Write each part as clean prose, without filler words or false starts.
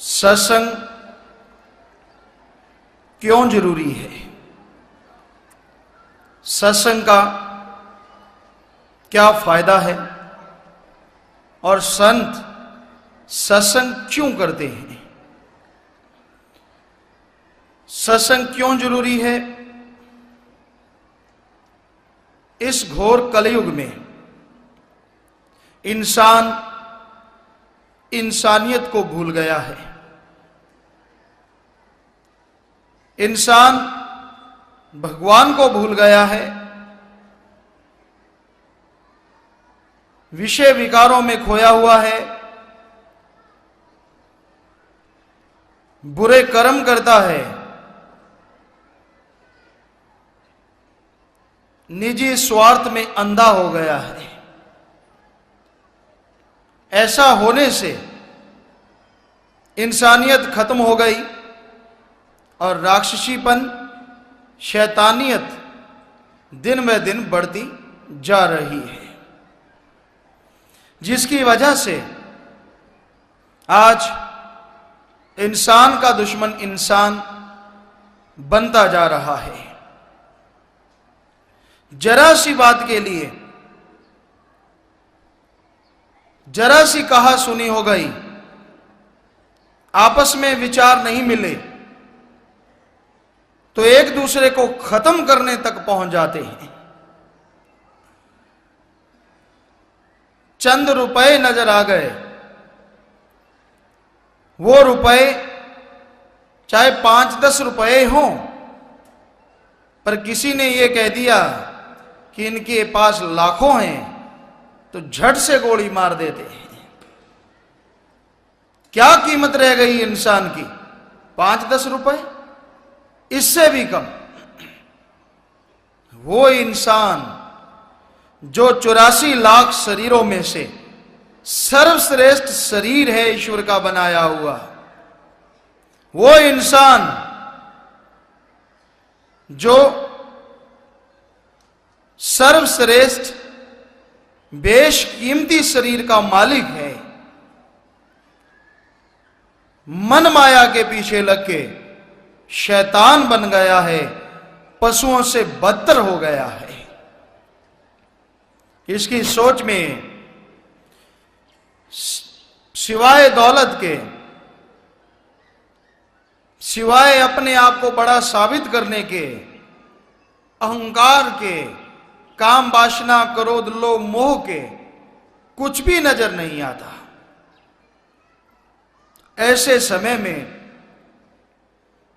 सत्संग क्यों जरूरी है? सत्संग का क्या फायदा है? और संत सत्संग क्यों करते हैं? सत्संग क्यों जरूरी है? इस घोर कलयुग में इंसान इंसानियत को भूल गया है। इंसान भगवान को भूल गया है। विषय विकारों में खोया हुआ है। बुरे कर्म करता है। निजी स्वार्थ में अंधा हो गया है। ऐसा होने से इंसानियत खत्म हो गई और राक्षसीपन, शैतानियत दिन ब दिन बढ़ती जा रही है, जिसकी वजह से आज इंसान का दुश्मन इंसान बनता जा रहा है। जरा सी बात के लिए, जरा सी कहा सुनी हो गई, आपस में विचार नहीं मिले तो एक दूसरे को खत्म करने तक पहुंच जाते हैं। चंद रुपए नजर आ गए, वो रुपए चाहे 5-10 रुपए हों, पर किसी ने ये कह दिया कि इनके पास लाखों हैं तो झट से गोली मार देते हैं। क्या कीमत रह गई इंसान की? 5-10 रुपए, इससे भी कम। वो इंसान जो 84 लाख शरीरों में से सर्वश्रेष्ठ शरीर है ईश्वर का बनाया हुआ, वो इंसान जो सर्वश्रेष्ठ बेशकीमती शरीर का मालिक है, मन माया के पीछे लग के शैतान बन गया है, पशुओं से बदतर हो गया है। इसकी सोच में सिवाय दौलत के, सिवाय अपने आप को बड़ा साबित करने के, अहंकार के, काम वासना क्रोध लोभ मोह के कुछ भी नजर नहीं आता। ऐसे समय में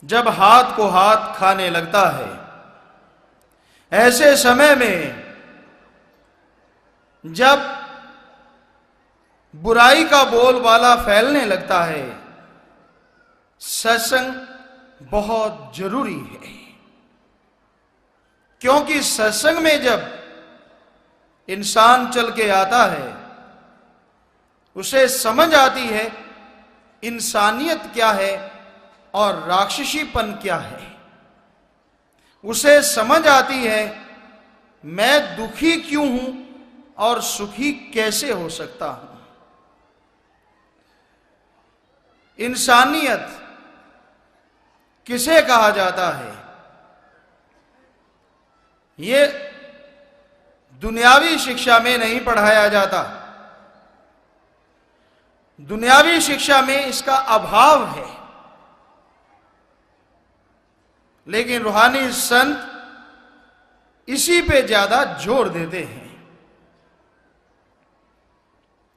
जब हाथ को हाथ खाने लगता है, ऐसे समय में जब बुराई का बोलबाला फैलने लगता है, सत्संग बहुत जरूरी है। क्योंकि सत्संग में जब इंसान चल के आता है, उसे समझ आती है इंसानियत क्या है और राक्षसीपन क्या है। उसे समझ आती है मैं दुखी क्यों हूं और सुखी कैसे हो सकता हूं। इंसानियत किसे कहा जाता है? ये दुनियावी शिक्षा में नहीं पढ़ाया जाता। दुनियावी शिक्षा में इसका अभाव है, लेकिन रूहानी संत इसी पे ज्यादा जोर देते हैं।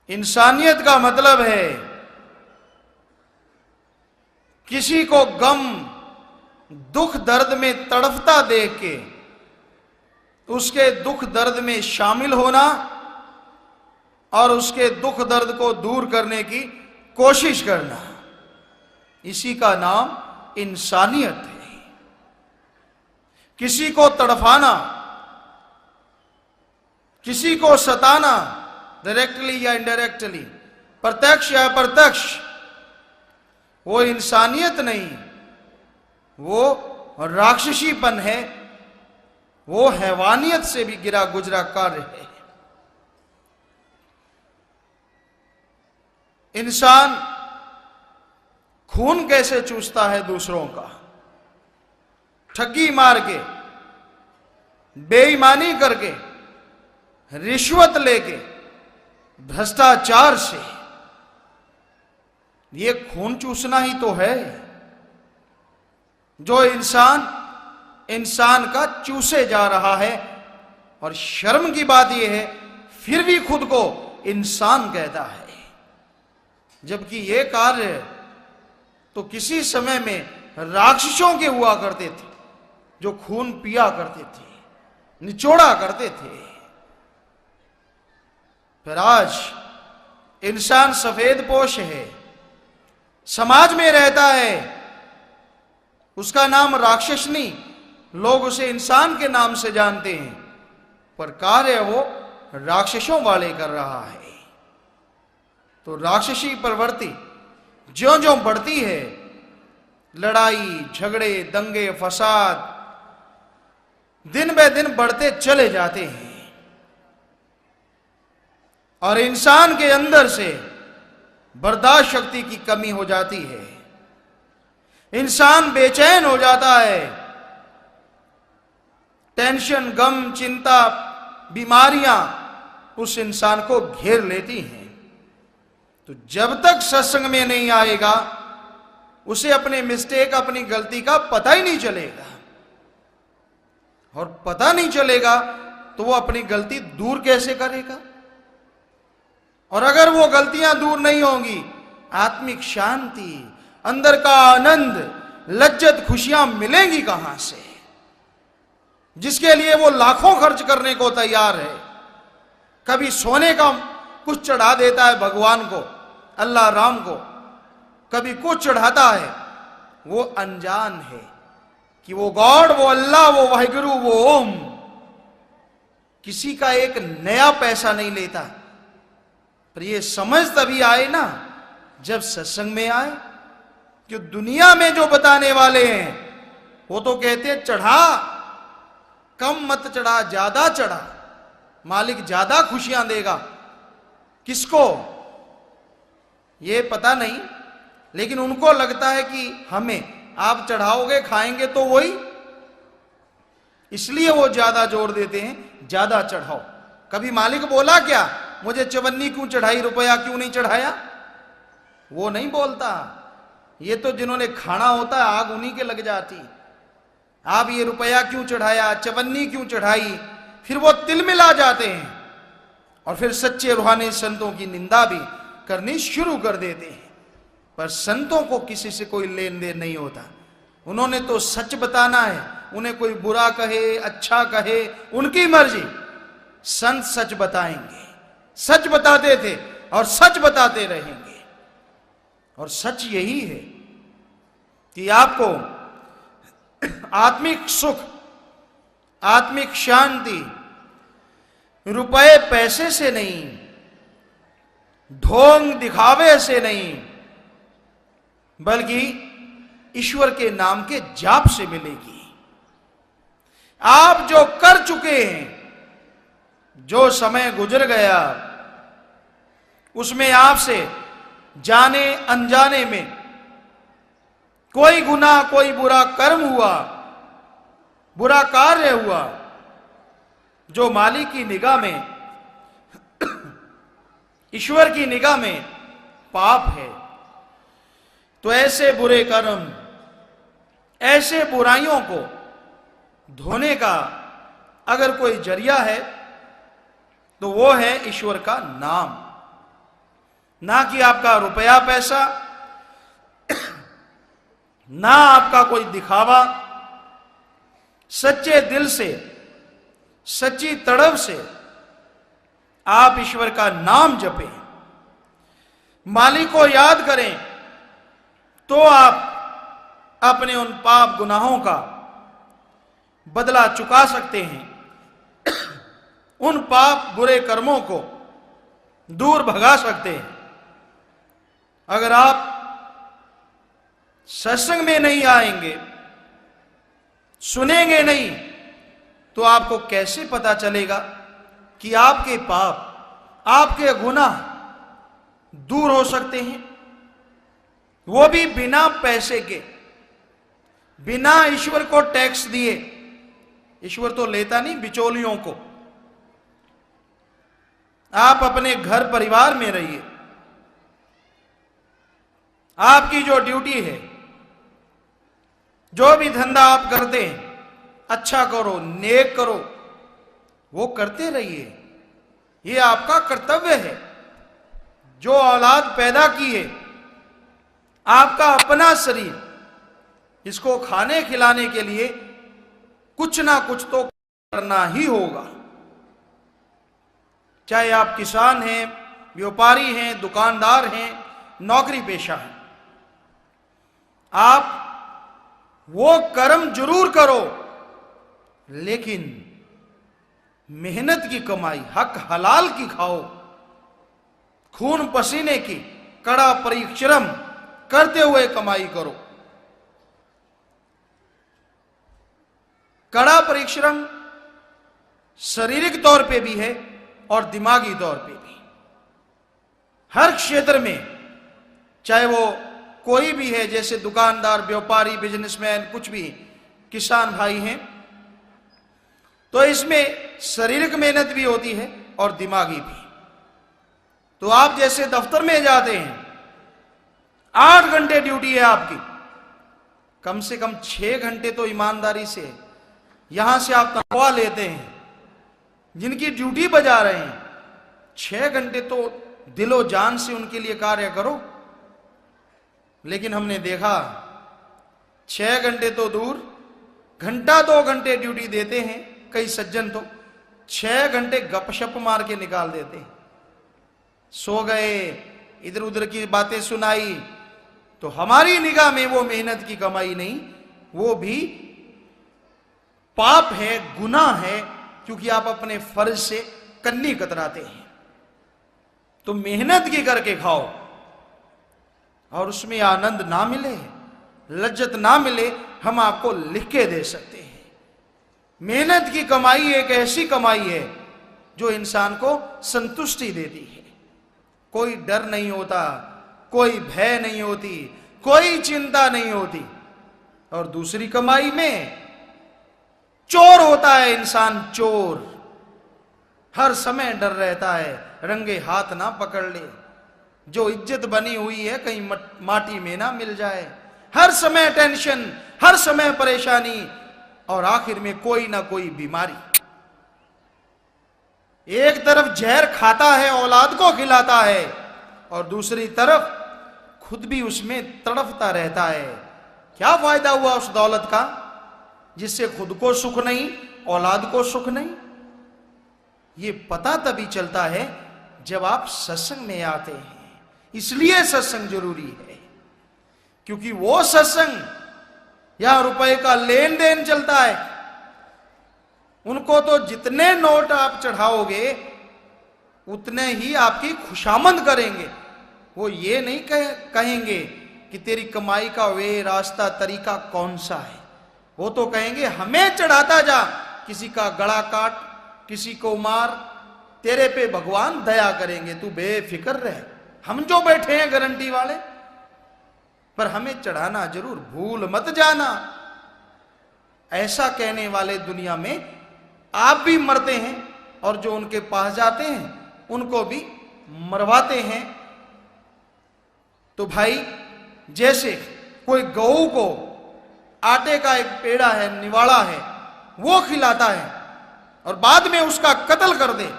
इंसानियत का मतलब है किसी को गम दुख दर्द में तड़पता देख के उसके दुख दर्द में शामिल होना और उसके दुख दर्द को दूर करने की कोशिश करना, इसी का नाम इंसानियत है। किसी को तड़फाना, किसी को सताना, डायरेक्टली या इनडायरेक्टली, प्रत्यक्ष या अप्रत्यक्ष, वो इंसानियत नहीं, वो राक्षसीपन है, वो हैवानियत से भी गिरा गुजरा कार्य है। इंसान खून कैसे चूसता है दूसरों का, ठगी मार के, बेईमानी करके, रिश्वत लेके, भ्रष्टाचार से। ये खून चूसना ही तो है जो इंसान का चूसे जा रहा है। और शर्म की बात यह है फिर भी खुद को इंसान कहता है, जबकि ये कार्य तो किसी समय में राक्षसों के हुआ करते थे, जो खून पिया करते थे, निचोड़ा करते थे। फिर आज इंसान सफेद पोश है, समाज में रहता है, उसका नाम राक्षस नहीं, लोग उसे इंसान के नाम से जानते हैं, पर कार्य वो राक्षसों वाले कर रहा है। तो राक्षसी प्रवृत्ति ज्यों ज्यों बढ़ती है, लड़ाई झगड़े दंगे फसाद दिन ब दिन बढ़ते चले जाते हैं, और इंसान के अंदर से बर्दाश्त शक्ति की कमी हो जाती है। इंसान बेचैन हो जाता है, टेंशन, गम, चिंता, बीमारियां उस इंसान को घेर लेती हैं। तो जब तक सत्संग में नहीं आएगा उसे अपने मिस्टेक, अपनी गलती का पता ही नहीं चलेगा, और पता नहीं चलेगा तो वो अपनी गलती दूर कैसे करेगा। और अगर वो गलतियां दूर नहीं होंगी, आत्मिक शांति, अंदर का आनंद, लज्जत, खुशियां मिलेंगी कहां से, जिसके लिए वो लाखों खर्च करने को तैयार है। कभी सोने का कुछ चढ़ा देता है भगवान को, अल्लाह राम को, कभी कुछ चढ़ाता है। वो अनजान है कि वो गॉड, वो अल्लाह, वो वाहिगुरु, वो ओम किसी का एक नया पैसा नहीं लेता। पर ये समझ तभी आए ना जब सत्संग में आए। जो दुनिया में जो बताने वाले हैं वो तो कहते हैं चढ़ा, कम मत चढ़ा, ज्यादा चढ़ा, मालिक ज्यादा खुशियां देगा। किसको ये पता नहीं, लेकिन उनको लगता है कि हमें आप चढ़ाओगे, खाएंगे तो वही, इसलिए वो ज्यादा जोर देते हैं, ज्यादा चढ़ाओ। कभी मालिक बोला क्या मुझे चवन्नी क्यों चढ़ाई, रुपया क्यों नहीं चढ़ाया? वो नहीं बोलता। ये तो जिन्होंने खाना होता है आग उन्हीं के लग जाती। आप ये रुपया क्यों चढ़ाया, चवन्नी क्यों चढ़ाई, फिर वो तिल मिला जाते हैं और फिर सच्चे रूहानी संतों की निंदा भी करनी शुरू कर देते हैं। पर संतों को किसी से कोई लेन देन नहीं होता, उन्होंने तो सच बताना है। उन्हें कोई बुरा कहे, अच्छा कहे, उनकी मर्जी। संत सच बताएंगे, सच बताते थे और सच बताते रहेंगे। और सच यही है कि आपको आत्मिक सुख, आत्मिक शांति रुपए पैसे से नहीं, ढोंग दिखावे से नहीं, बल्कि ईश्वर के नाम के जाप से मिलेगी। आप जो कर चुके हैं, जो समय गुजर गया, उसमें आपसे जाने अनजाने में कोई गुनाह, कोई बुरा कर्म हुआ, बुरा कार्य हुआ, जो मालिक की निगाह में, ईश्वर की निगाह में पाप है, तो ऐसे बुरे कर्म, ऐसे बुराइयों को धोने का अगर कोई जरिया है तो वो है ईश्वर का नाम। ना कि आपका रुपया पैसा, ना आपका कोई दिखावा। सच्चे दिल से, सच्ची तड़प से आप ईश्वर का नाम जपें, मालिक को याद करें, तो आप अपने उन पाप गुनाहों का बदला चुका सकते हैं, उन पाप बुरे कर्मों को दूर भगा सकते हैं। अगर आप सत्संग में नहीं आएंगे, सुनेंगे नहीं, तो आपको कैसे पता चलेगा कि आपके पाप, आपके गुनाह दूर हो सकते हैं? वो भी बिना पैसे के, बिना ईश्वर को टैक्स दिए। ईश्वर तो लेता नहीं, बिचौलियों को। आप अपने घर परिवार में रहिए, आपकी जो ड्यूटी है, जो भी धंधा आप करते हैं, अच्छा करो, नेक करो, वो करते रहिए। ये आपका कर्तव्य है। जो औलाद पैदा की है, आपका अपना शरीर, इसको खाने खिलाने के लिए कुछ ना कुछ तो करना ही होगा। चाहे आप किसान हैं, व्यापारी हैं, दुकानदार हैं, नौकरी पेशा हैं, आप वो कर्म जरूर करो, लेकिन मेहनत की कमाई, हक हलाल की खाओ, खून पसीने की कड़ा परिश्रम करते हुए कमाई करो। कड़ा परिश्रम शारीरिक तौर पे भी है और दिमागी तौर पे भी। हर क्षेत्र में, चाहे वो कोई भी है, जैसे दुकानदार, व्यापारी, बिजनेसमैन, कुछ भी, किसान भाई हैं, तो इसमें शारीरिक मेहनत भी होती है और दिमागी भी। तो आप जैसे दफ्तर में जाते हैं, 8 घंटे ड्यूटी है आपकी, कम से कम 6 घंटे तो ईमानदारी से यहां से आप तनख्वाह लेते हैं, जिनकी ड्यूटी बजा रहे हैं, 6 घंटे तो दिलो जान से उनके लिए कार्य करो। लेकिन हमने देखा 6 घंटे तो दूर, घंटा 2 घंटे ड्यूटी देते हैं कई सज्जन, तो 6 घंटे गपशप मार के निकाल देते हैं। सो गए, इधर उधर की बातें सुनाई, तो हमारी निगाह में वो मेहनत की कमाई नहीं, वो भी पाप है, गुनाह है, क्योंकि आप अपने फर्ज से कन्नी कतराते हैं। तो मेहनत की करके खाओ, और उसमें आनंद ना मिले, लज्जत ना मिले, हम आपको लिख के दे सकते हैं। मेहनत की कमाई एक ऐसी कमाई है जो इंसान को संतुष्टि देती है। कोई डर नहीं होता, कोई भय नहीं होती, कोई चिंता नहीं होती। और दूसरी कमाई में चोर होता है इंसान, चोर। हर समय डर रहता है रंगे हाथ ना पकड़ ले, जो इज्जत बनी हुई है कहीं माटी में ना मिल जाए। हर समय टेंशन, हर समय परेशानी, और आखिर में कोई ना कोई बीमारी। एक तरफ जहर खाता है, औलाद को खिलाता है, और दूसरी तरफ खुद भी उसमें तड़पता रहता है। क्या फायदा हुआ उस दौलत का जिससे खुद को सुख नहीं, औलाद को सुख नहीं। ये पता तभी चलता है जब आप सत्संग में आते हैं। इसलिए सत्संग जरूरी है, क्योंकि वो सत्संग यहां रुपए का लेन देन चलता है। उनको तो जितने नोट आप चढ़ाओगे उतने ही आपकी खुशामंद करेंगे। वो ये नहीं कहेंगे कि तेरी कमाई का वे रास्ता तरीका कौन सा है। वो तो कहेंगे हमें चढ़ाता जा, किसी का गला काट, किसी को मार, तेरे पे भगवान दया करेंगे, तू बेफिक्र रह, हम जो बैठे हैं गारंटी वाले, पर हमें चढ़ाना जरूर, भूल मत जाना। ऐसा कहने वाले दुनिया में आप भी मरते हैं, और जो उनके पास जाते हैं उनको भी मरवाते हैं। तो भाई, जैसे कोई गऊ को आटे का एक पेड़ा है, निवाड़ा है, वो खिलाता है और बाद में उसका कत्ल कर दे,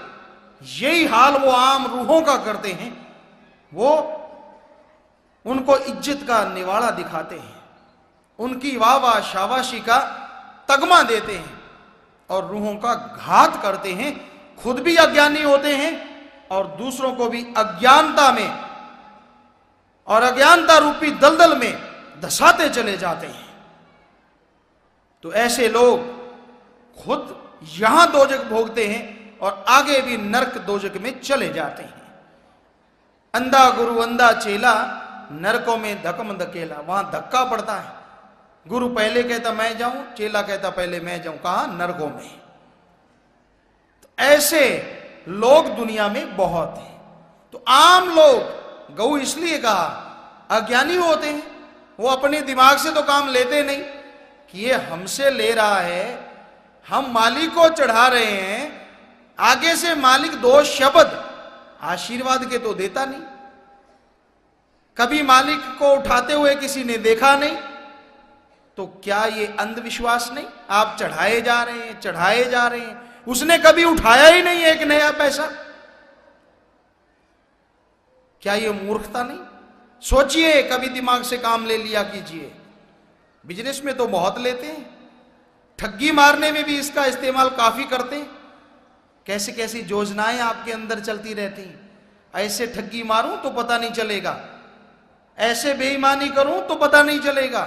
यही हाल वो आम रूहों का करते हैं। वो उनको इज्जत का निवाड़ा दिखाते हैं, उनकी वाह शाबाशी का तगमा देते हैं, और रूहों का घात करते हैं। खुद भी अज्ञानी होते हैं और दूसरों को भी अज्ञानता में और अज्ञानता रूपी दलदल में धसाते चले जाते हैं। तो ऐसे लोग खुद यहां दोजक भोगते हैं और आगे भी नरक दोजक में चले जाते हैं। अंधा गुरु अंधा चेला, नरकों में धकम धकेला, वहां धक्का पड़ता है। गुरु पहले कहता मैं जाऊं, चेला कहता पहले मैं जाऊं, कहां? नरकों में। तो ऐसे लोग दुनिया में बहुत हैं। तो आम लोग, गऊ इसलिए कहा अज्ञानी होते हैं, वो अपने दिमाग से तो काम लेते नहीं कि ये हमसे ले रहा है, हम मालिक को चढ़ा रहे हैं, आगे से मालिक दो शब्द आशीर्वाद के तो देता नहीं। कभी मालिक को उठाते हुए किसी ने देखा नहीं, तो क्या ये अंधविश्वास नहीं? आप चढ़ाए जा रहे हैं, चढ़ाए जा रहे हैं, उसने कभी उठाया ही नहीं एक नया पैसा। क्या ये मूर्खता नहीं? सोचिए, कभी दिमाग से काम ले लिया कीजिए। बिजनेस में तो बहुत लेते हैं, ठगी मारने में भी इसका इस्तेमाल काफी करते हैं। कैसी कैसी योजनाएं आपके अंदर चलती रहती हैं। ऐसे ठगी मारूं तो पता नहीं चलेगा, ऐसे बेईमानी करूं तो पता नहीं चलेगा,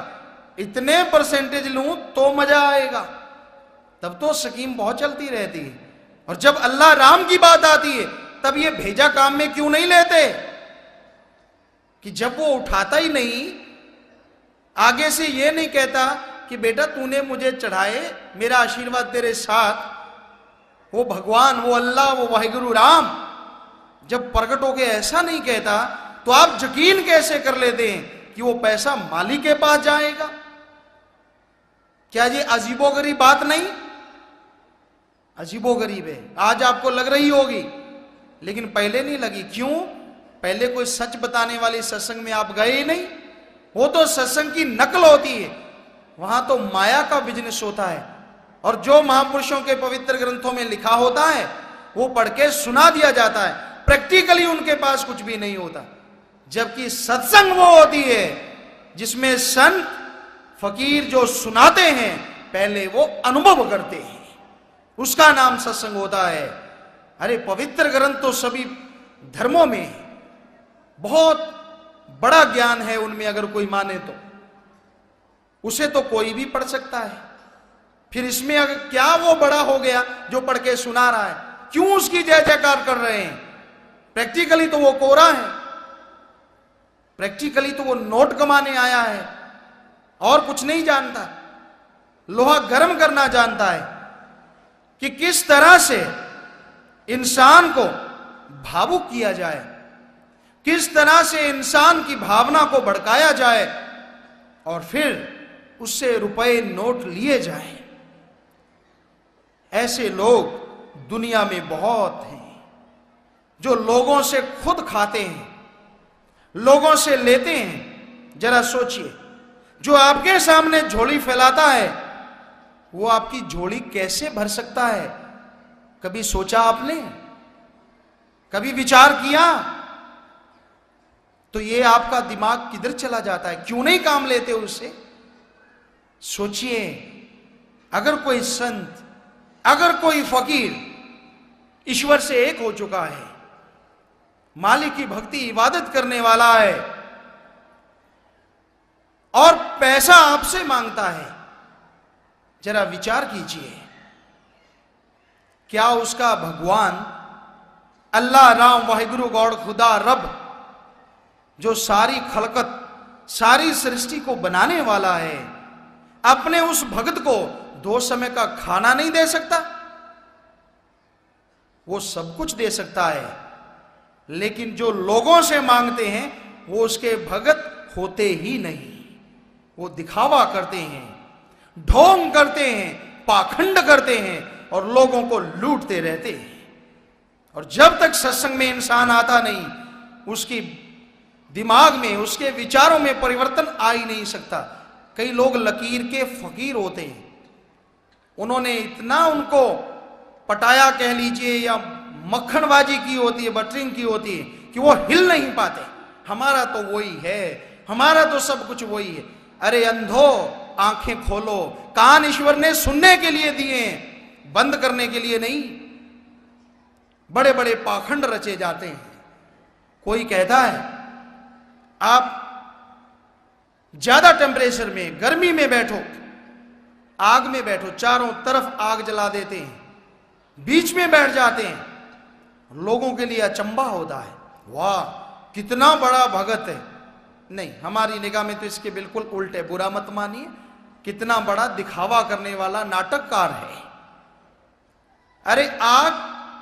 इतने परसेंटेज लूं तो मजा आएगा। तब तो स्कीम बहुत चलती रहती है। और जब अल्लाह राम की बात आती है, तब ये भेजा काम में क्यों नहीं लेते? कि जब वो उठाता ही नहीं, आगे से ये नहीं कहता कि बेटा तूने मुझे चढ़ाए, मेरा आशीर्वाद तेरे साथ, वो भगवान, वो अल्लाह, वो वाहिगुरु राम जब प्रकट होके ऐसा नहीं कहता, तो आप यकीन कैसे कर लेते हैं कि वो पैसा मालिक के पास जाएगा? क्या ये अजीबोगरीब बात नहीं? अजीबोगरीब है। आज आपको लग रही होगी, लेकिन पहले नहीं लगी। क्यों? पहले कोई सच बताने वाले सत्संग में आप गए ही नहीं। वो तो सत्संग की नकल होती है, वहां तो माया का बिजनेस होता है। और जो महापुरुषों के पवित्र ग्रंथों में लिखा होता है वो पढ़ के सुना दिया जाता है, प्रैक्टिकली उनके पास कुछ भी नहीं होता। जबकि सत्संग वो होती है जिसमें संत फकीर जो सुनाते हैं, पहले वो अनुभव करते हैं, उसका नाम सत्संग होता है। अरे पवित्र ग्रंथ तो सभी धर्मों में है, बहुत बड़ा ज्ञान है उनमें। अगर कोई माने तो उसे तो कोई भी पढ़ सकता है। फिर इसमें अगर क्या वो बड़ा हो गया जो पढ़ के सुना रहा है? क्यों उसकी जय जयकार कर रहे हैं? प्रैक्टिकली तो वो कोरा है, प्रैक्टिकली तो वो नोट कमाने आया है और कुछ नहीं जानता। लोहा गर्म करना जानता है कि किस तरह से इंसान को भावुक किया जाए, किस तरह से इंसान की भावना को भड़काया जाए और फिर उससे रुपए नोट लिए जाएं। ऐसे लोग दुनिया में बहुत हैं जो लोगों से खुद खाते हैं, लोगों से लेते हैं। जरा सोचिए, जो आपके सामने झोली फैलाता है वो आपकी झोली कैसे भर सकता है? कभी सोचा आपने? कभी विचार किया? तो ये आपका दिमाग किधर चला जाता है? क्यों नहीं काम लेते उससे? सोचिए, अगर कोई संत, अगर कोई फकीर ईश्वर से एक हो चुका है, मालिक की भक्ति इबादत करने वाला है और पैसा आपसे मांगता है, जरा विचार कीजिए, क्या उसका भगवान अल्लाह, राम, वाहिगुरु, गॉड, खुदा, रब, जो सारी खलकत, सारी सृष्टि को बनाने वाला है, अपने उस भक्त को 2 समय का खाना नहीं दे सकता? वो सब कुछ दे सकता है, लेकिन जो लोगों से मांगते हैं वो उसके भगत होते ही नहीं। वो दिखावा करते हैं, ढोंग करते हैं, पाखंड करते हैं और लोगों को लूटते रहते हैं। और जब तक सत्संग में इंसान आता नहीं, उसकी दिमाग में, उसके विचारों में परिवर्तन आ ही नहीं सकता। कई लोग लकीर के फकीर होते हैं, उन्होंने इतना उनको पटाया कह लीजिए या मक्खनबाजी की होती है, बटरिंग की होती है कि वो हिल नहीं पाते। हमारा तो वही है, हमारा तो सब कुछ वही है। अरे अंधो, आंखें खोलो, कान ईश्वर ने सुनने के लिए दिए, बंद करने के लिए नहीं। बड़े बड़े पाखंड रचे जाते हैं। कोई कहता है आप ज्यादा टेम्परेचर में, गर्मी में बैठो, आग में बैठो, चारों तरफ आग जला देते हैं, बीच में बैठ जाते हैं, लोगों के लिए अचंभा होता है, वाह कितना बड़ा भगत है। नहीं, हमारी निगाह में तो इसके बिल्कुल उल्टे, बुरा मत मानिए, कितना बड़ा दिखावा करने वाला नाटककार है। अरे आग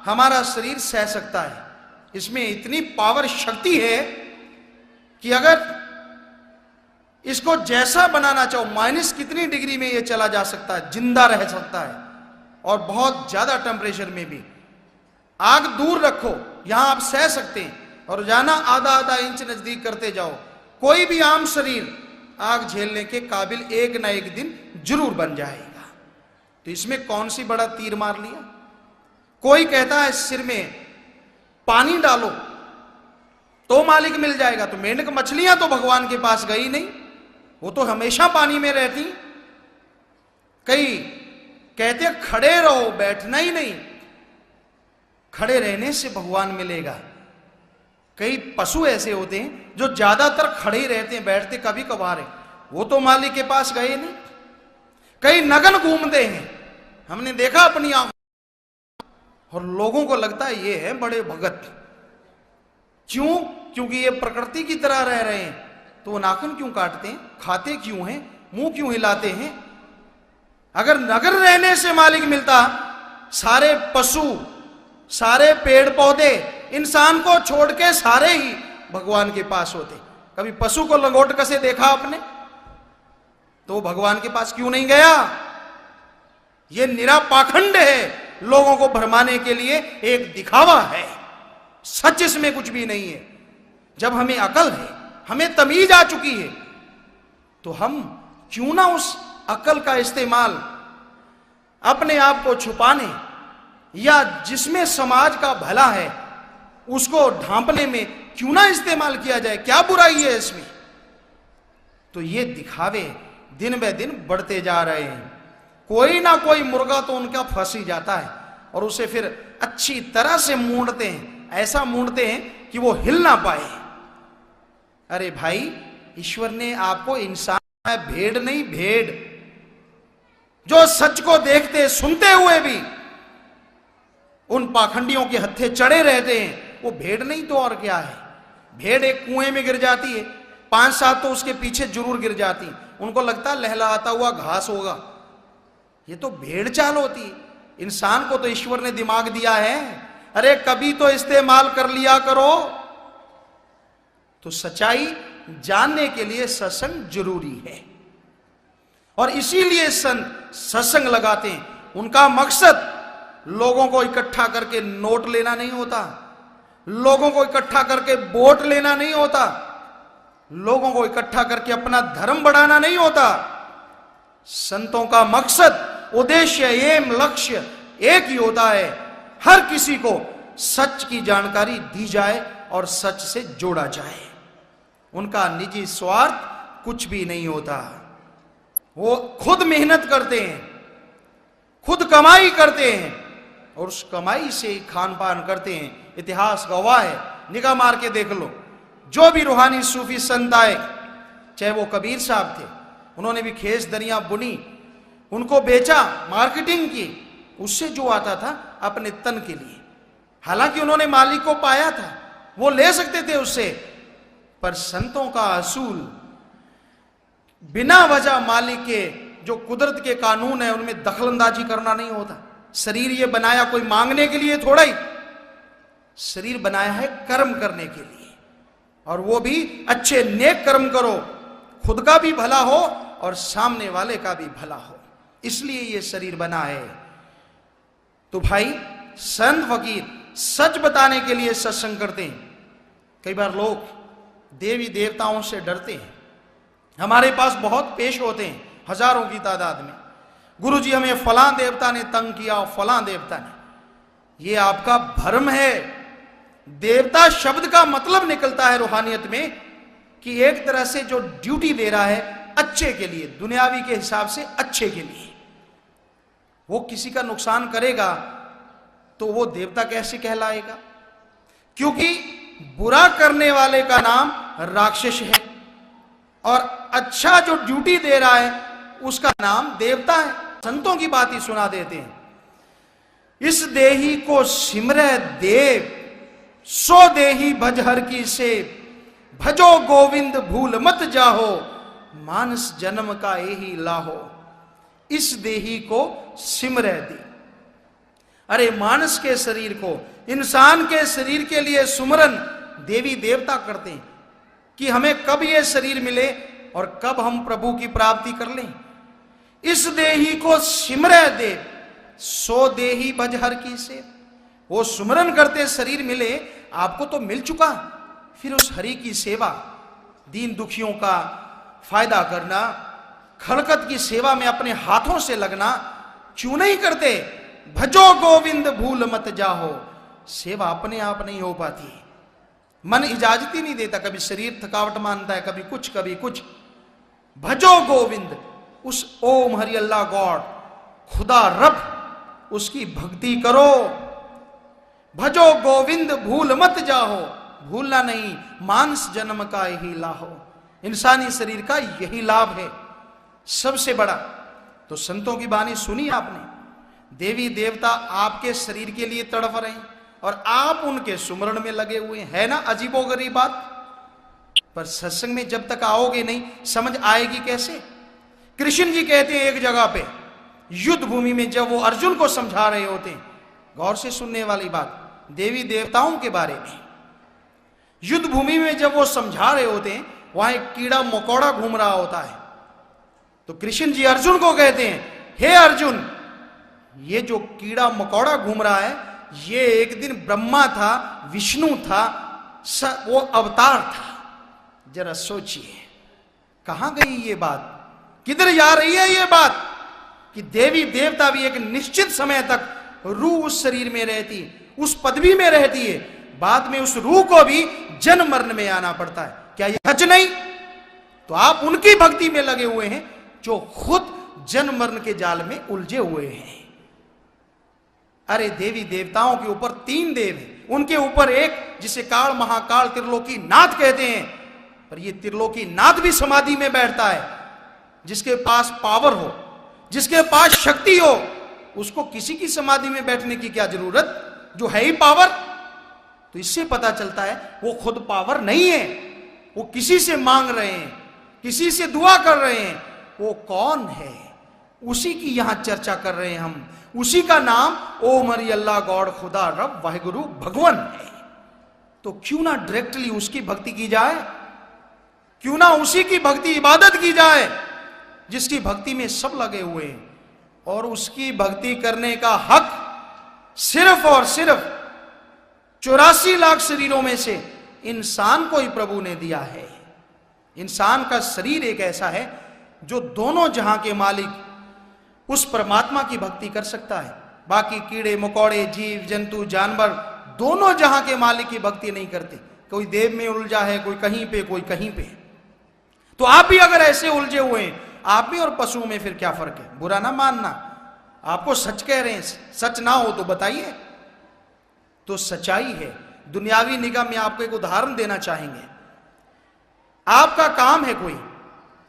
हमारा शरीर सह सकता है, इसमें इतनी पावर, शक्ति है कि अगर इसको जैसा बनाना चाहो, माइनस कितनी डिग्री में ये चला जा सकता है, जिंदा रह सकता है, और बहुत ज्यादा टेम्परेचर में भी। आग दूर रखो, यहां आप सह सकते हैं, और रोजाना आधा आधा इंच नजदीक करते जाओ। कोई भी आम शरीर आग झेलने के काबिल एक ना एक दिन जरूर बन जाएगा। तो इसमें कौन सी बड़ा तीर मार लिया। कोई कहता है सिर में पानी डालो तो मालिक मिल जाएगा, तो मेंढक मछलियां तो भगवान के पास गई नहीं, वो तो हमेशा पानी में रहती। कई कहते हैं खड़े रहो, बैठना ही नहीं, खड़े रहने से भगवान मिलेगा। कई पशु ऐसे होते हैं जो ज्यादातर खड़े ही रहते हैं, बैठते कभी कभार है, वो तो मालिक के पास गए नहीं। कई नगन घूमते हैं, हमने देखा अपनी आंखों, और लोगों को लगता है ये है बड़े भगत। क्यों? क्योंकि ये प्रकृति की तरह रह रहे हैं। तो वो नाखून क्यों काटते हैं, खाते क्यों हैं, मुंह क्यों हिलाते हैं? अगर नगर रहने से मालिक मिलता, सारे पशु, सारे पेड़ पौधे, इंसान को छोड़ के सारे ही भगवान के पास होते। कभी पशु को लंगोट कसे देखा आपने? तो भगवान के पास क्यों नहीं गया? ये निरा पाखंड है, लोगों को भरमाने के लिए एक दिखावा है, सच इसमें कुछ भी नहीं है। जब हमें अकल है, हमें तमीज आ चुकी है, तो हम क्यों ना उस अकल का इस्तेमाल अपने आप को छुपाने या जिसमें समाज का भला है उसको ढांपने में क्यों ना इस्तेमाल किया जाए। क्या बुराई है इसमें? तो ये दिखावे दिन ब दिन बढ़ते जा रहे हैं। कोई ना कोई मुर्गा तो उनका फंस ही जाता है, और उसे फिर अच्छी तरह से मूंढते हैं, ऐसा मूंढते हैं कि वो हिल ना पाए। अरे भाई, ईश्वर ने आपको इंसान है, भेड़ नहीं, भेड़। जो सच को देखते सुनते हुए भी उन पाखंडियों के हत्थे चढ़े रहते हैं, वो भेड़ नहीं तो और क्या है। भेड़ एक कुएं में गिर जाती है, 5-7 तो उसके पीछे जरूर गिर जाती, उनको लगता लहलहाता हुआ घास होगा। ये तो भेड़ चाल होती है। इंसान को तो ईश्वर ने दिमाग दिया है, अरे कभी तो इस्तेमाल कर लिया करो। तो सच्चाई जानने के लिए सत्संग जरूरी है, और इसीलिए संत सत्संग लगाते हैं। उनका मकसद लोगों को इकट्ठा करके नोट लेना नहीं होता, लोगों को इकट्ठा करके वोट लेना नहीं होता, लोगों को इकट्ठा करके अपना धर्म बढ़ाना नहीं होता। संतों का मकसद, उद्देश्य, एम, लक्ष्य एक ही होता है, हर किसी को सच की जानकारी दी जाए और सच से जोड़ा जाए। उनका निजी स्वार्थ कुछ भी नहीं होता। वो खुद मेहनत करते हैं, खुद कमाई करते हैं, और उस कमाई से ही खान पान करते हैं। इतिहास गवाह है, निगाह मार के देख लो। जो भी रूहानी सूफी संत आए, चाहे वो कबीर साहब थे, उन्होंने भी खेस दरिया बुनी, उनको बेचा, मार्केटिंग की, उससे जो आता था अपने तन के लिए। हालांकि उन्होंने मालिक को पाया था, वो ले सकते थे उससे, पर संतों का असूल बिना वजह मालिक के जो कुदरत के कानून है उनमें दखलंदाजी करना नहीं होता। शरीर ये बनाया कोई मांगने के लिए थोड़ा ही, शरीर बनाया है कर्म करने के लिए, और वो भी अच्छे नेक कर्म करो, खुद का भी भला हो और सामने वाले का भी भला हो, इसलिए ये शरीर बना है। तो भाई, संत फकीर सच बताने के लिए सत्संग करते हैं। कई बार लोग देवी देवताओं से डरते हैं। हमारे पास बहुत पेश होते हैं, हजारों की तादाद में, गुरुजी हमें फलां देवता ने तंग किया, फलां देवता ने। ये आपका भ्रम है। देवता शब्द का मतलब निकलता है रूहानियत में कि एक तरह से जो ड्यूटी दे रहा है अच्छे के लिए, दुनियावी के हिसाब से अच्छे के लिए। वो किसी का नुकसान करेगा तो वो देवता कैसे कहलाएगा? क्योंकि बुरा करने वाले का नाम राक्षस है, और अच्छा जो ड्यूटी दे रहा है उसका नाम देवता है। संतों की बात ही सुना देते हैं। इस देही को सिमरे देव, सो देही भज हर की से, भजो गोविंद भूल मत जाहो, मानस जन्म का यही लाहो। इस देही को सिमरे दे। अरे मानस के शरीर को, इंसान के शरीर के लिए सुमरन देवी देवता करते हैं कि हमें कब ये शरीर मिले, और कब हम प्रभु की प्राप्ति कर लें। इस देही को सिमरे दे, सो देही भज हर की से। वो सुमरन करते शरीर मिले, आपको तो मिल चुका, फिर उस हरि की सेवा, दीन दुखियों का फायदा करना, खलकत की सेवा में अपने हाथों से लगना क्यों नहीं करते। भजो गोविंद भूल मत जाहो। सेवा अपने आप नहीं हो पाती, मन इजाजत ही नहीं देता, कभी शरीर थकावट मानता है, कभी कुछ कभी कुछ। भजो गोविंद, उस ओम हरि अल्लाह गॉड, खुदा रब, उसकी भक्ति करो। भजो गोविंद भूल मत जाहो, भूलना नहीं, मांस जन्म का यही लाहो। इंसानी शरीर का यही लाभ है सबसे बड़ा। तो संतों की वाणी सुनी आपने, देवी देवता आपके शरीर के लिए तड़प रहे हैं और आप उनके सुमरण में लगे हुए हैं। है ना अजीबोगरीब बात। पर सत्संग में जब तक आओगे नहीं, समझ आएगी कैसे। कृष्ण जी कहते हैं एक जगह पे युद्ध भूमि में, जब वो अर्जुन को समझा रहे होते हैं, गौर से सुनने वाली बात, देवी देवताओं के बारे में युद्ध भूमि में जब वो समझा रहे होते हैं, वहां एक कीड़ा मकोड़ा घूम रहा होता है। तो कृष्ण जी अर्जुन को कहते हैं, हे अर्जुन, ये जो कीड़ा मकोड़ा घूम रहा है, ये एक दिन ब्रह्मा था, विष्णु था, वो अवतार था। जरा सोचिए कहां गई ये बात, किधर जा रही है ये बात, कि देवी देवता भी एक निश्चित समय तक रूह उस शरीर में रहती, उस पदवी में रहती है, बाद में उस रूह को भी जन्म मरण में आना पड़ता है। क्या ये सच नहीं। तो आप उनकी भक्ति में लगे हुए हैं जो खुद जन्म मरण के जाल में उलझे हुए हैं। अरे देवी देवताओं के ऊपर 3 देव हैं, उनके ऊपर एक जिसे काल महाकाल त्रिलोकी नाथ कहते हैं, पर ये त्रिलोकी नाथ भी समाधि में बैठता है। जिसके पास पावर हो, जिसके पास शक्ति हो, उसको किसी की समाधि में बैठने की क्या जरूरत, जो है ही पावर। तो इससे पता चलता है वो खुद पावर नहीं है, वो किसी से मांग रहे हैं, किसी से दुआ कर रहे हैं। वो कौन है, उसी की यहां चर्चा कर रहे हैं हम। उसी का नाम ओम हरि अल्लाह गॉड खुदा रब वाहिगुरु भगवान है। तो क्यों ना डायरेक्टली उसकी भक्ति की जाए, क्यों ना उसी की भक्ति इबादत की जाए जिसकी भक्ति में सब लगे हुए हैं। और उसकी भक्ति करने का हक सिर्फ और सिर्फ 84 लाख शरीरों में से इंसान को ही प्रभु ने दिया है। इंसान का शरीर एक ऐसा है जो दोनों जहां के मालिक उस परमात्मा की भक्ति कर सकता है। बाकी कीड़े मकोड़े, जीव जंतु, जानवर दोनों जहां के मालिक की भक्ति नहीं करते। कोई देव में उलझा है, कोई कहीं पे, कोई कहीं पे। तो आप भी अगर ऐसे उलझे हुए हैं, आप भी और पशुओं में फिर क्या फर्क है। बुरा ना मानना, आपको सच कह रहे हैं, सच ना हो तो बताइए। तो सच्चाई है। दुनियावी निगाह में आपको एक उदाहरण देना चाहेंगे। आपका काम है कोई,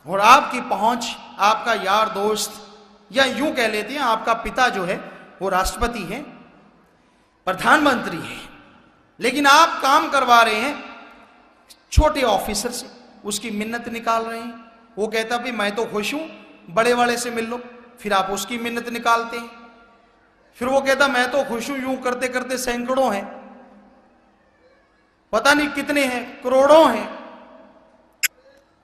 और आपकी पहुंच, आपका यार दोस्त, या यूं कह लेते हैं आपका पिता जो है वो राष्ट्रपति है, प्रधानमंत्री है, लेकिन आप काम करवा रहे हैं छोटे ऑफिसर से, उसकी मिन्नत निकाल रहे हैं। वो कहता भी मैं तो खुश हूं, बड़े वाले से मिल लो। फिर आप उसकी मिन्नत निकालते हैं। फिर वो कहता मैं तो खुश हूं, यूं करते करते सैकड़ों हैं, पता नहीं कितने हैं, करोड़ों हैं।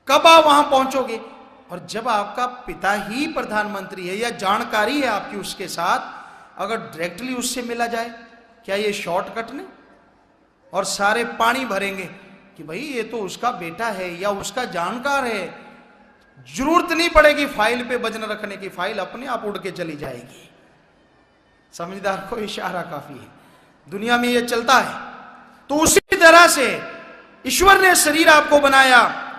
कब आप वहां पहुंचोगे। और जब आपका पिता ही प्रधानमंत्री है या जानकारी है आपकी उसके साथ, अगर डायरेक्टली उससे मिला जाए, क्या ये शॉर्टकट नहीं। और सारे पानी भरेंगे कि भाई ये तो उसका बेटा है या उसका जानकार है, जरूरत नहीं पड़ेगी फाइल पे वजन रखने की, फाइल अपने आप उड़ के चली जाएगी। समझदार को इशारा काफी है, दुनिया में ये चलता है। तो उसी तरह से ईश्वर ने शरीर आपको बनाया,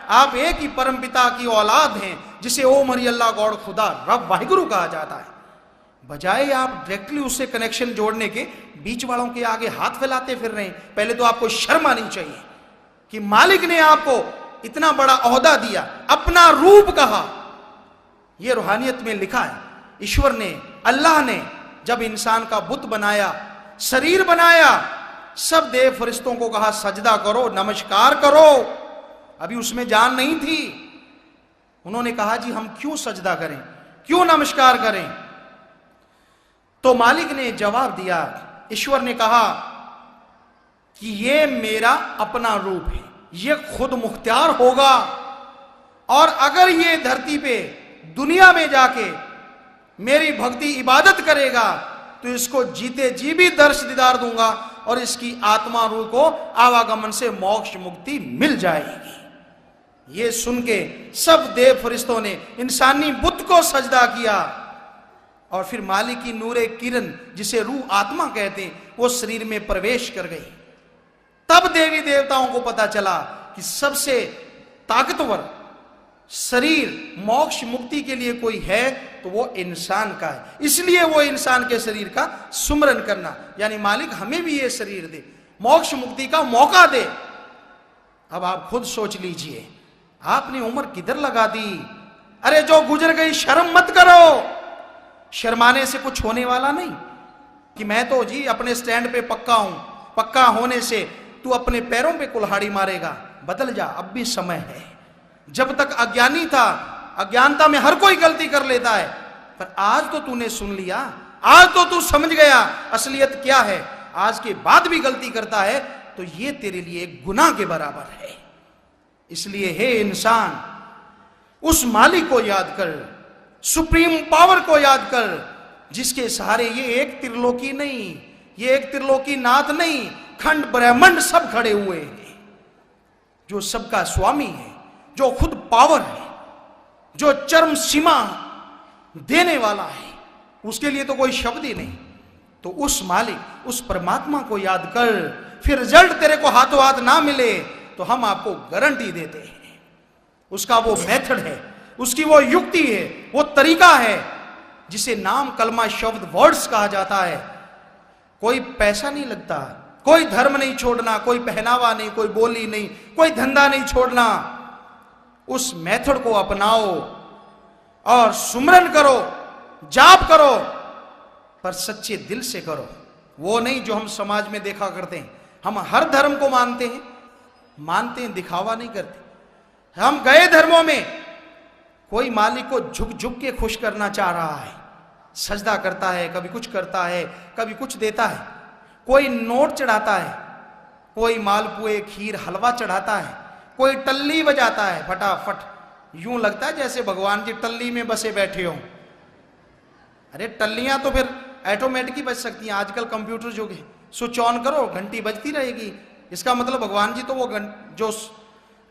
आप एक ही परम पिता की औलाद हैं, जिसे ओम हरि अल्लाह गॉड खुदा रब वाहिगुरु कहा जाता है। बजाय आप डायरेक्टली उससे कनेक्शन जोड़ने के, बीच वालों के आगे हाथ फैलाते फिर रहे हैं। पहले तो आपको शर्म आनी चाहिए कि मालिक ने आपको इतना बड़ा ओहदा दिया, अपना रूप कहा। यह रूहानियत में लिखा है। ईश्वर ने, अल्लाह ने जब इंसान का बुत बनाया, शरीर बनाया, सब देव फरिश्तों को कहा सजदा करो, नमस्कार करो। अभी उसमें जान नहीं थी। उन्होंने कहा जी हम क्यों सजदा करें, क्यों नमस्कार करें। तो मालिक ने जवाब दिया, ईश्वर ने कहा कि ये मेरा अपना रूप है, ये खुद मुख्तियार होगा, और अगर ये धरती पे दुनिया में जाके मेरी भक्ति इबादत करेगा तो इसको जीते जी भी दर्श दीदार दूंगा और इसकी आत्मा रूह को आवागमन से मोक्ष मुक्ति मिल जाएगी। ये सुन के सब देव फरिश्तों ने इंसानी बुद्ध को सजदा किया और फिर मालिक की नूरे किरण, जिसे रूह आत्मा कहते हैं, वो शरीर में प्रवेश कर गई। तब देवी देवताओं को पता चला कि सबसे ताकतवर शरीर मोक्ष मुक्ति के लिए कोई है तो वो इंसान का है। इसलिए वो इंसान के शरीर का सुमरन करना, यानी मालिक हमें भी ये शरीर दे, मोक्ष मुक्ति का मौका दे। अब आप खुद सोच लीजिए, आपने उम्र किधर लगा दी? अरे जो गुजर गई शर्म मत करो। शर्माने से कुछ होने वाला नहीं कि मैं तो जी अपने स्टैंड पे पक्का हूं, पक्का होने से तू अपने पैरों पे कुल्हाड़ी मारेगा। बदल जा, अब भी समय है। जब तक अज्ञानी था, अज्ञानता में हर कोई गलती कर लेता है, पर आज तो तूने सुन लिया, आज तो तू समझ गया असलियत क्या है। आज के बाद भी गलती करता है तो ये तेरे लिए गुनाह के बराबर है। इसलिए हे इंसान, उस मालिक को याद कर, सुप्रीम पावर को याद कर, जिसके सहारे ये एक त्रिलोकी नहीं, ये एक त्रिलोकी नाथ नहीं, खंड ब्रह्मांड सब खड़े हुए हैं। जो सबका स्वामी है, जो खुद पावर है, जो चरम सीमा देने वाला है, उसके लिए तो कोई शब्द ही नहीं। तो उस मालिक, उस परमात्मा को याद कर, फिर रिजल्ट तेरे को हाथों हाथ ना मिले तो हम आपको गारंटी देते हैं। उसका वो मेथड है, उसकी वो युक्ति है, वो तरीका है जिसे नाम कलमा शब्द वर्ड्स कहा जाता है। कोई पैसा नहीं लगता, कोई धर्म नहीं छोड़ना, कोई पहनावा नहीं, कोई बोली नहीं, कोई धंधा नहीं छोड़ना। उस मेथड को अपनाओ और सुमरन करो, जाप करो, पर सच्चे दिल से करो। वो नहीं जो हम समाज में देखा करते हैं। हम हर धर्म को मानते हैं, दिखावा नहीं करते। हम गए धर्मों में, कोई मालिक को झुक झुक के खुश करना चाह रहा है, सजदा करता है, कभी कुछ करता है, कभी कुछ देता है। कोई नोट चढ़ाता है, कोई मालपुए खीर हलवा चढ़ाता है, कोई टल्ली बजाता है फटाफट। यूं लगता है जैसे भगवान जी टल्ली में बसे बैठे हो। अरे टल्लियां तो फिर ऑटोमेटिक ही बज सकती हैं, आजकल कंप्यूटर युग है। स्विच ऑन करो, घंटी बजती रहेगी। इसका मतलब भगवान जी तो वो जो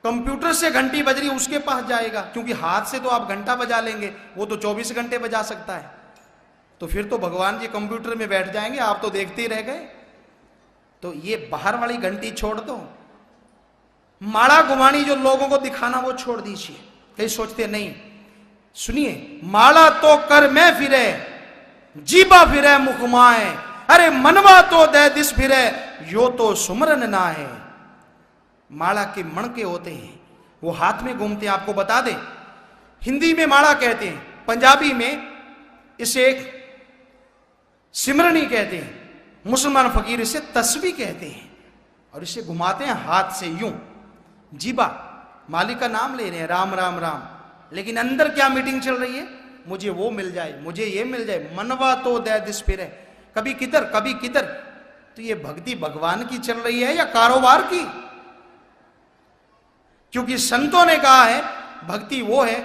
कंप्यूटर से घंटी बज रही है उसके पास जाएगा, क्योंकि हाथ से तो आप घंटा बजा लेंगे, वो तो 24 घंटे बजा सकता है। तो फिर तो भगवान जी कंप्यूटर में बैठ जाएंगे, आप तो देखते ही रह गए। तो ये बाहर वाली घंटी छोड़ दो, माड़ा गुमानी जो लोगों को दिखाना वो छोड़ दीजिए। कई सोचते नहीं, सुनिए, माड़ा तो कर में फिरे, जीबा फिरे मुखमाए, अरे मनवा तो दे दिस फिरे, यो तो सुमरन ना है। माड़ा के मणके होते हैं, वो हाथ में घूमते हैं। आपको बता दें, हिंदी में माड़ा कहते हैं, पंजाबी में इसे एक सिमरनी कहते हैं, मुसलमान फकीर इसे तस्बीह कहते हैं, और इसे घुमाते हैं हाथ से यूं। जीबा, मालिक का नाम ले रहे हैं, राम राम राम, लेकिन अंदर क्या मीटिंग चल रही है? मुझे वो मिल जाए, मुझे ये मिल जाए, मनवा तो दे दिस फिरे, कभी किधर कभी किधर। तो ये भक्ति भगवान की चल रही है या कारोबार की? क्योंकि संतों ने कहा है भक्ति वो है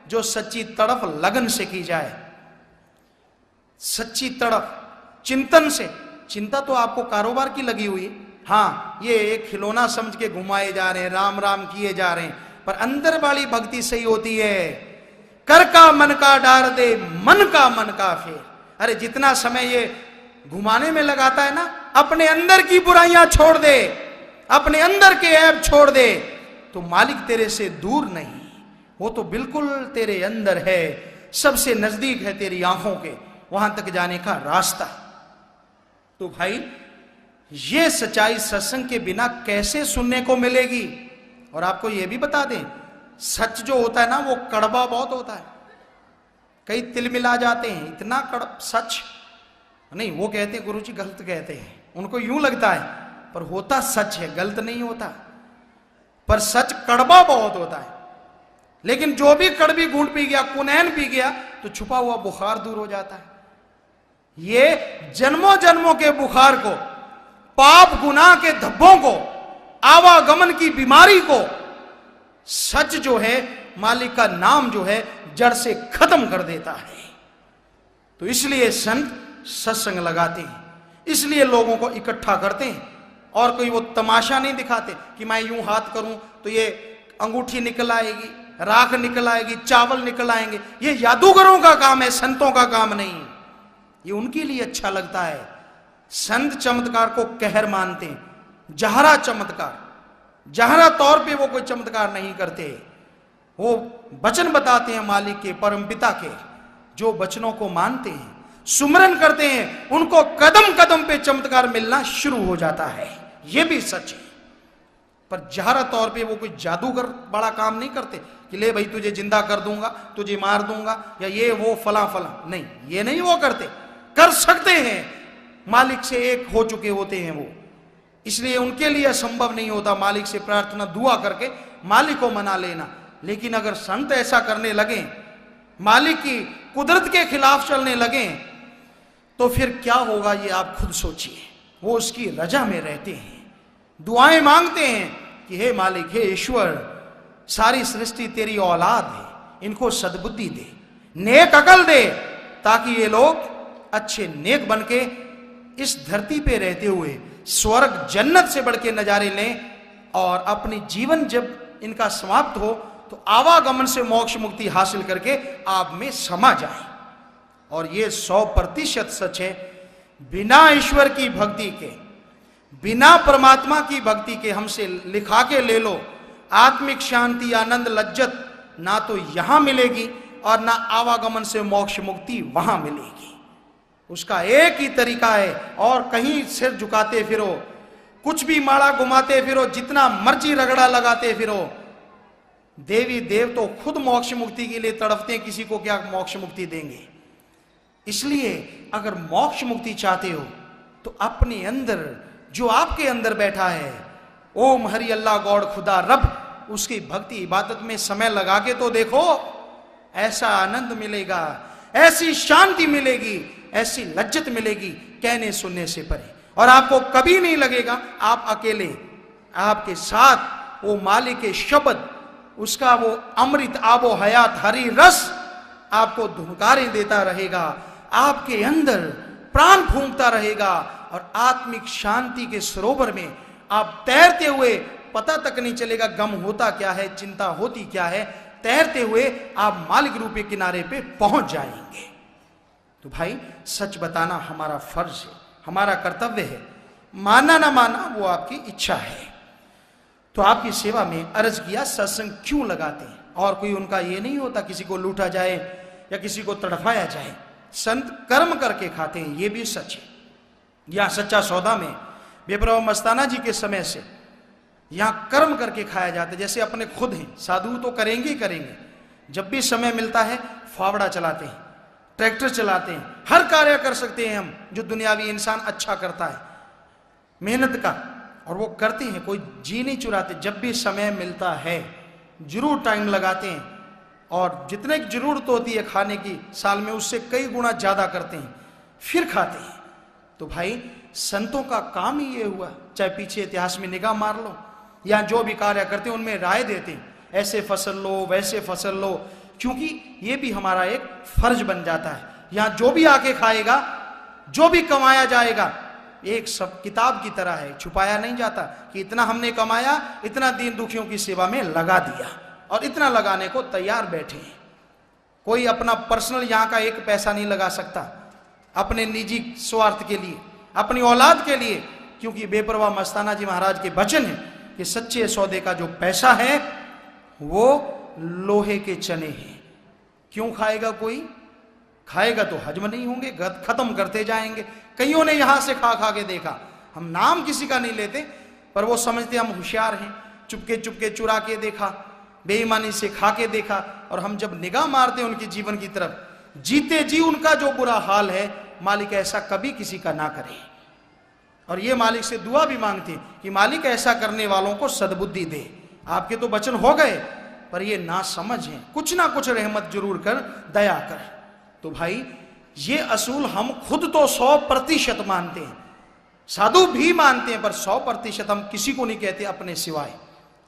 जो सच्ची तड़फ लगन से की जाए, सच्ची तड़फ चिंतन से। चिंता तो आपको कारोबार की लगी हुई है, हाँ, ये एक खिलौना समझ के घुमाए जा रहे हैं, राम राम किए जा रहे हैं, पर अंदर वाली भक्ति सही होती है। कर का मन का डार दे, मन का मन का फेर। अरे जितना समय ये घुमाने में लगाता है ना, अपने अंदर की बुराइयां छोड़ दे, अपने अंदर के ऐब छोड़ दे, तो मालिक तेरे से दूर नहीं, वो तो बिल्कुल तेरे अंदर है, सबसे नजदीक है तेरी आंखों के, वहां तक जाने का रास्ता। तो भाई, ये सच्चाई सत्संग के बिना कैसे सुनने को मिलेगी? और आपको यह भी बता दें, सच जो होता है ना, वो कड़वा बहुत होता है। कई तिल मिला जाते हैं, इतना कड़वा सच नहीं। वो कहते हैं गुरुजी गलत कहते हैं, उनको यूं लगता है, पर होता सच है, गलत नहीं होता, पर सच कड़वा बहुत होता है। लेकिन जो भी कड़वी घूंट पी गया, कुनैन पी गया, तो छुपा हुआ बुखार दूर हो जाता है। ये जन्मों जन्मों के बुखार को, पाप गुनाह के धब्बों को, आवागमन की बीमारी को, सच जो है मालिक का नाम जो है जड़ से खत्म कर देता है। तो इसलिए संत सत्संग लगाते हैं, इसलिए लोगों को इकट्ठा करते हैं। और कोई वो तमाशा नहीं दिखाते कि मैं यूं हाथ करूं तो ये अंगूठी निकल आएगी, राख निकल आएगी, चावल निकल आएंगे। ये जादूगरों का काम है, संतों का काम नहीं। ये उनके लिए अच्छा लगता है। संत चमत्कार को कहर मानते हैं, जहरा चमत्कार, जहरा तौर पे वो कोई चमत्कार नहीं करते। वो वचन बताते हैं मालिक के, परम पिता के। जो वचनों को मानते हैं, सुमरन करते हैं, उनको कदम कदम पे चमत्कार मिलना शुरू हो जाता है। ये भी सच है। पर जहरा तौर पे वो कोई जादूगर बड़ा काम नहीं करते कि ले भाई तुझे जिंदा कर दूंगा, तुझे मार दूंगा, या ये वो फला फला। नहीं, ये नहीं वो करते। कर सकते हैं, मालिक से एक हो चुके होते हैं वो, इसलिए उनके लिए असंभव नहीं होता मालिक से प्रार्थना दुआ करके मालिक को मना लेना। लेकिन अगर संत ऐसा करने लगे, मालिक की कुदरत के खिलाफ चलने लगे, तो फिर क्या होगा ये आप खुद सोचिए। वो उसकी रजा में रहते हैं, दुआएं मांगते हैं कि हे मालिक, हे ईश्वर, सारी सृष्टि तेरी औलाद है, इनको सद्बुद्धि दे, नेक अकल दे, ताकि ये लोग अच्छे नेक बनके इस धरती पे रहते हुए स्वर्ग जन्नत से बढ़ के नजारे लें, और अपनी जीवन जब इनका समाप्त हो तो आवागमन से मोक्ष मुक्ति हासिल करके आप में समा जाए। और ये 100% सच है। बिना ईश्वर की भक्ति के, बिना परमात्मा की भक्ति के हमसे लिखा के ले लो, आत्मिक शांति, आनंद, लज्जत ना तो यहां मिलेगी और ना आवागमन से मोक्ष मुक्ति वहां मिलेगी। उसका एक ही तरीका है, और कहीं सिर झुकाते फिरो, कुछ भी माड़ा घुमाते फिरो, जितना मर्जी रगड़ा लगाते फिरो, देवी देव तो खुद मोक्ष मुक्ति के लिए तड़पते हैं, किसी को क्या मोक्ष मुक्ति देंगे। इसलिए अगर मोक्ष मुक्ति चाहते हो तो अपने अंदर, जो आपके अंदर बैठा है, ओम हरि अल्लाह गॉड खुदा रब, उसकी भक्ति इबादत में समय लगा के तो देखो। ऐसा आनंद मिलेगा, ऐसी शांति मिलेगी, ऐसी लज्जत मिलेगी, कहने सुनने से परे। और आपको कभी नहीं लगेगा आप अकेले, आपके साथ वो मालिक के शब्द, उसका वो अमृत आबो हयात हरी रस आपको धुनकारें देता रहेगा, आपके अंदर प्राण फूंकता रहेगा, और आत्मिक शांति के सरोवर में आप तैरते हुए, पता तक नहीं चलेगा गम होता क्या है, चिंता होती क्या है, तैरते हुए आप मालिक रूपी किनारे पे पहुंच जाएंगे। तो भाई, सच बताना हमारा फर्ज है, हमारा कर्तव्य है। माना ना माना वो आपकी इच्छा है। तो आपकी सेवा में अर्ज किया, सत्संग क्यों लगाते हैं? और कोई उनका ये नहीं होता किसी को लूटा जाए या किसी को तड़फाया जाए। संत कर्म करके खाते हैं, ये भी सच है। यहां सच्चा सौदा में बेपरवाह मस्ताना जी के समय से यहां कर्म करके खाया जाता है। जैसे अपने खुद हैं, साधु तो करेंगे ही करेंगे, जब भी समय मिलता है फावड़ा चलाते हैं, ट्रैक्टर चलाते हैं, हर कार्य कर सकते हैं हम जो दुनियावी इंसान अच्छा करता है मेहनत का, और वो करते हैं, कोई जी नहीं चुराते। जब भी समय मिलता है जरूर टाइम लगाते हैं, और जितने की जरूरत होती है खाने की साल में, उससे कई गुना ज्यादा करते हैं, फिर खाते हैं। तो भाई, संतों का काम ही ये हुआ। चाहे पीछे इतिहास में निगाह मार लो, या जो भी कार्य करते हैं उनमें राय देते हैं, ऐसे फसल लो, वैसे फसल लो, क्योंकि ये भी हमारा एक फर्ज बन जाता है। यहां जो भी आके खाएगा, जो भी कमाया जाएगा, एक सब किताब की तरह है, छुपाया नहीं जाता कि इतना हमने कमाया, इतना दीन दुखियों की सेवा में लगा दिया, और इतना लगाने को तैयार बैठे हैं। कोई अपना पर्सनल यहां का एक पैसा नहीं लगा सकता अपने निजी स्वार्थ के लिए, अपनी औलाद के लिए, क्योंकि बेपरवाह मस्ताना जी महाराज के वचन है कि सच्चे सौदे का जो पैसा है वो लोहे के चने हैं। क्यों खाएगा कोई? खाएगा तो हजम नहीं होंगे, खत्म करते जाएंगे। कईयों ने यहां से खा खा के देखा, हम नाम किसी का नहीं लेते, पर वो समझते हम होशियार हैं, चुपके चुपके चुरा के देखा, बेईमानी से खा के देखा, और हम जब निगाह मारते उनके जीवन की तरफ, जीते जी उनका जो बुरा हाल है, मालिक ऐसा कभी किसी का ना करे। और ये मालिक से दुआ भी मांगते कि मालिक ऐसा करने वालों को सद्बुद्धि दे। आपके तो वचन हो गए, पर ये ना समझ है, कुछ ना कुछ रहमत जरूर कर, दया कर। तो भाई, ये असूल हम खुद तो 100% मानते हैं, साधु भी मानते हैं, पर 100% हम किसी को नहीं कहते अपने सिवाय।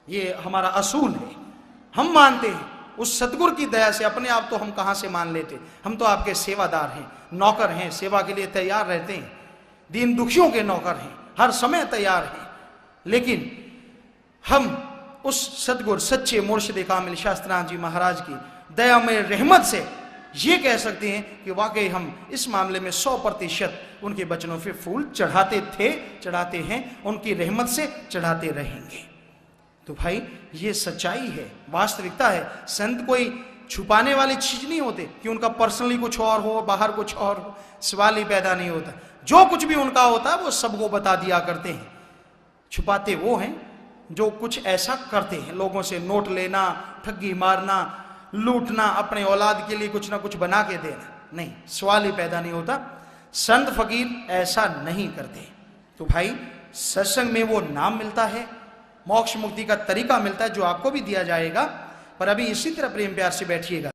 ये हमारा असूल है, हम मानते हैं, उस सतगुरु की दया से अपने आप तो हम कहां से मान लेते, हम तो आपके सेवादार हैं, नौकर हैं, सेवा के लिए तैयार रहते हैं, दीन दुखियों के नौकर हैं, हर समय तैयार हैं। लेकिन हम उस सतगुरु सच्चे मुर्शिद कामिल शास्त्रानाथ जी महाराज की दया में रहमत से ये कह सकते हैं कि वाकई हम इस मामले में 100% उनके वचनों पे फूल चढ़ाते थे, चढ़ाते हैं, उनकी रहमत से चढ़ाते रहेंगे। तो भाई ये सच्चाई है, वास्तविकता है। संत कोई छुपाने वाली चीज नहीं होते कि उनका पर्सनली कुछ और हो, बाहर कुछ और हो, सवाल ही पैदा नहीं होता। जो कुछ भी उनका होता है वो सबको बता दिया करते हैं। छुपाते वो हैं जो कुछ ऐसा करते हैं, लोगों से नोट लेना, ठगी मारना, लूटना, अपने औलाद के लिए कुछ ना कुछ बना के देना, नहीं, सवाल ही पैदा नहीं होता। संत फकीर ऐसा नहीं करते। तो भाई सत्संग में वो नाम मिलता है, मोक्ष मुक्ति का तरीका मिलता है जो आपको भी दिया जाएगा। पर अभी इसी तरह प्रेम प्यार से बैठिएगा।